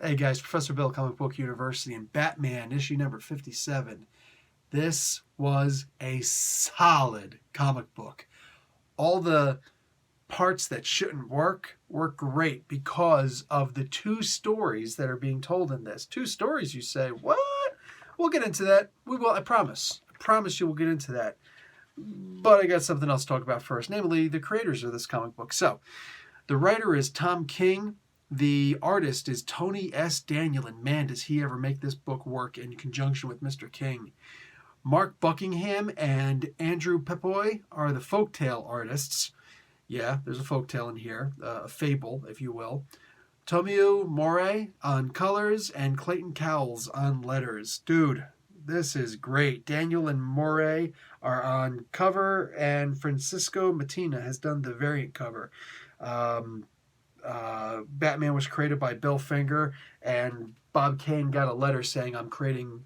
Hey guys, Professor Bill, Comic Book University, and Batman, issue number 57. This was a solid comic book. All the parts that shouldn't work great because of the two stories that are being told in this. Two stories, you say, what? We'll get into that. We will, I promise. I promise you we'll get into that. But I got something else to talk about first, namely the creators of this comic book. So, the writer is Tom King. The artist is Tony S. Daniel, and man, does he ever make this book work in conjunction with Mr. King. Mark Buckingham and Andrew Pepoy are the folktale artists. Yeah, there's a folktale in here, a fable, if you will. Tomio Morey on colors and Clayton Cowles on letters. Dude, this is great. Daniel and Morey are on cover, and Francisco Matina has done the variant cover. Batman was created by Bill Finger, and Bob Kane got a letter saying, I'm creating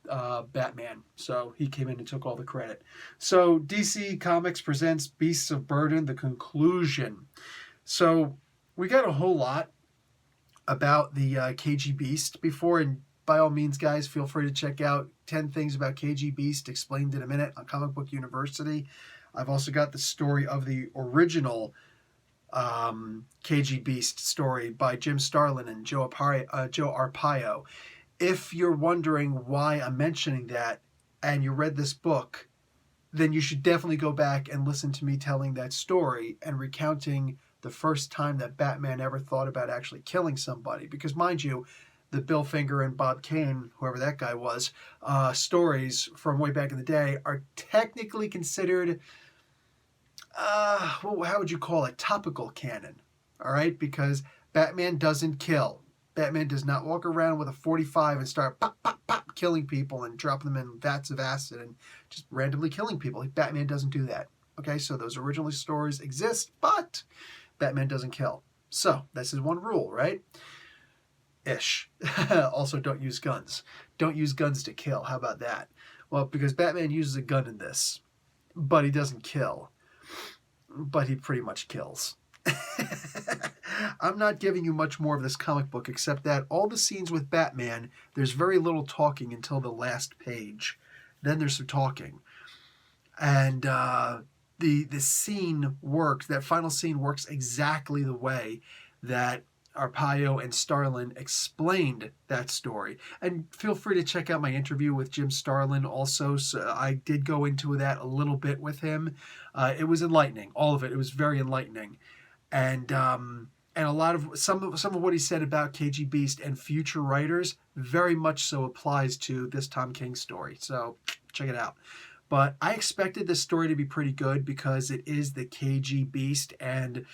Batman. So he came in and took all the credit. So DC Comics presents Beasts of Burden, the conclusion. So we got a whole lot about the KG Beast before, and by all means, guys, feel free to check out 10 Things About KG Beast Explained in a Minute on Comic Book University. I've also got the story of the original KG Beast story by Jim Starlin and Joe Arpaio. If you're wondering why I'm mentioning that and you read this book, then you should definitely go back and listen to me telling that story and recounting the first time that Batman ever thought about actually killing somebody. Because mind you, the Bill Finger and Bob Kane, whoever that guy was, stories from way back in the day are technically considered, how would you call it, topical canon. All right? Because Batman doesn't kill. Batman does not walk around with a 45 and start pop, pop, pop, killing people and dropping them in vats of acid and just randomly killing people. Batman doesn't do that. Okay, so those original stories exist, but Batman doesn't kill. So, that's his one rule, right? Ish. Also, don't use guns. Don't use guns to kill. How about that? Well, because Batman uses a gun in this, but he doesn't kill. But he pretty much kills. I'm not giving you much more of this comic book except that all the scenes with Batman, there's very little talking until the last page. Then there's some talking. And the scene works, that final scene works exactly the way that Arpaio and Starlin explained that story. And feel free to check out my interview with Jim Starlin also. So I did go into that a little bit with him. It was enlightening. All of it. It was very enlightening. And a lot of some of what he said about KG Beast and future writers very much so applies to this Tom King story. So check it out. But I expected this story to be pretty good because it is the KG Beast, and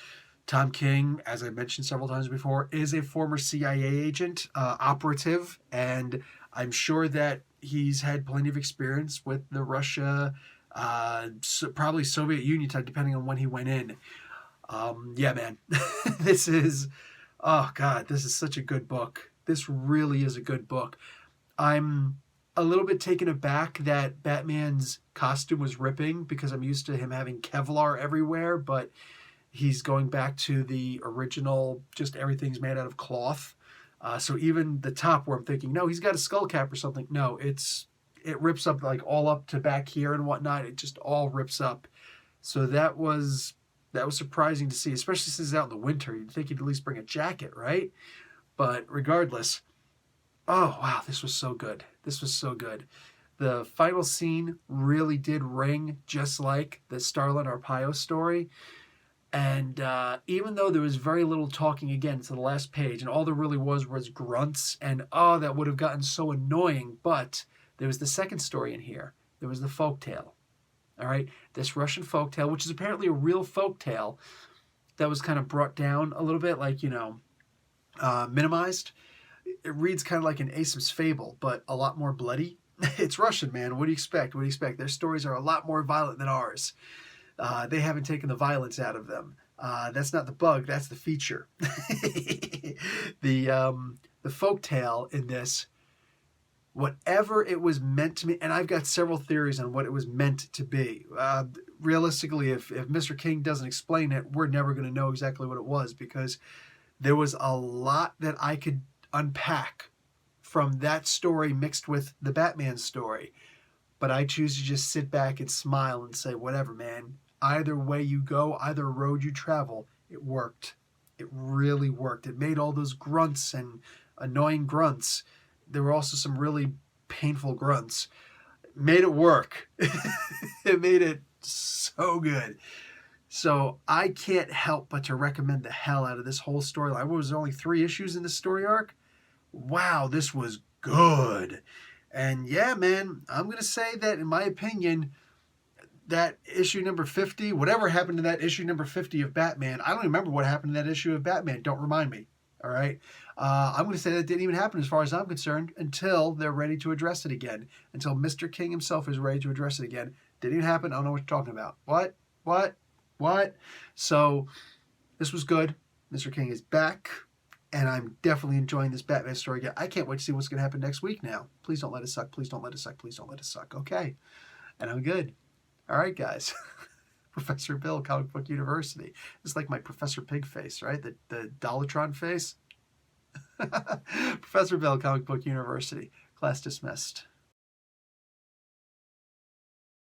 Tom King, as I mentioned several times before, is a former CIA agent, operative, and I'm sure that he's had plenty of experience with the Russia, probably Soviet Union type, depending on when he went in. Yeah, man, this is, oh God, this is such a good book. This really is a good book. I'm a little bit taken aback that Batman's costume was ripping because I'm used to him having Kevlar everywhere, but he's going back to the original, just everything's made out of cloth. So even the top where I'm thinking, no, he's got a skull cap or something. No, it rips up like all up to back here and whatnot. It just all rips up. So that was surprising to see, especially since it's out in the winter. You'd think he'd at least bring a jacket, right? But regardless, oh, wow, this was so good. This was so good. The final scene really did ring just like the Starlin Arpaio story. And even though there was very little talking again to the last page, and all there really was grunts, and that would have gotten so annoying, but there was the second story in here. There was the folktale. All right, this Russian folktale, which is apparently a real folktale that was kind of brought down a little bit, like, minimized. It reads kind of like an Aesop's fable, but a lot more bloody. It's Russian, man. What do you expect? What do you expect? Their stories are a lot more violent than ours. They haven't taken the violence out of them. That's not the bug. That's the feature. The folktale in this, whatever it was meant to be, and I've got several theories on what it was meant to be. Realistically, if Mr. King doesn't explain it, we're never going to know exactly what it was, because there was a lot that I could unpack from that story mixed with the Batman story. But I choose to just sit back and smile and say, whatever, man. Either way you go, either road you travel, it worked. It really worked. It made all those grunts and annoying grunts. There were also some really painful grunts. It made it work. It made it so good. So I can't help but to recommend the hell out of this whole storyline. What was there, only 3 issues in this story arc? Wow, this was good. And yeah, man, I'm going to say that in my opinion, that issue number 50, whatever happened to that issue number 50 of Batman, I don't remember what happened to that issue of Batman. Don't remind me. All right. I'm going to say that didn't even happen as far as I'm concerned until they're ready to address it again. Until Mr. King himself is ready to address it again. Didn't even happen. I don't know what you're talking about. What? So this was good. Mr. King is back. And I'm definitely enjoying this Batman story again. I can't wait to see what's going to happen next week now. Please don't let it suck. Please don't let it suck. Please don't let it suck. Okay. And I'm good. All right, guys. Professor Bill, Comic Book University. It's like my Professor Pig face, right? The Dollatron face. Professor Bill, Comic Book University. Class dismissed.